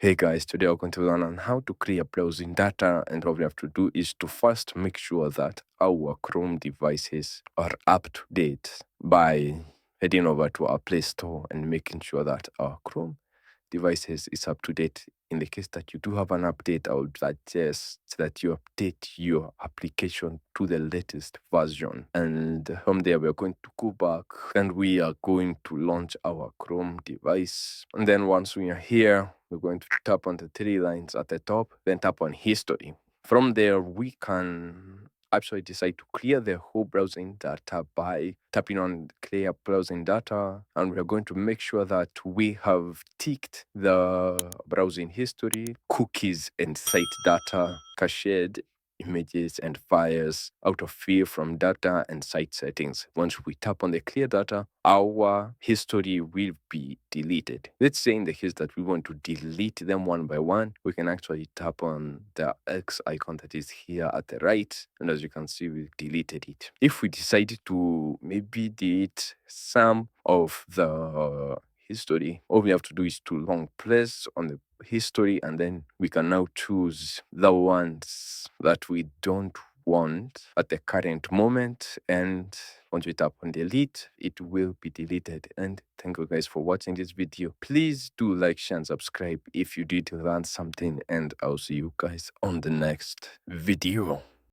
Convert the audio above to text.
Hey guys, today we're going to learn on how to clear browsing data, and what we have to do is to first make sure that our Chrome devices are up to date by heading over to our Play Store and making sure that our Chrome devices is up to date. In the case that you do have an update, I would suggest that you update your application to the latest version. And from there, we're going to go back and we are going to launch our Chrome device. And then once we are here, we're going to tap on the three lines at the top, then tap on history. From there, we can actually decide to clear the whole browsing data by tapping on clear browsing data, and we're going to make sure that we have ticked the browsing history, cookies and site data, cached images and files out of fear from data and site settings. Once we tap on the clear data, our history will be deleted. Let's say in the case that we want to delete them one by one, we can actually tap on the X icon that is here at the right, and as you can see, we've deleted it. If we decide to maybe delete some of the history, all we have to do is to long press on the history, and then we can now choose the ones that we don't want at the current moment, and once we tap on delete, it will be deleted. And thank you guys for watching this video. Please do like, share, and subscribe if you did learn something, and I'll see you guys on the next video.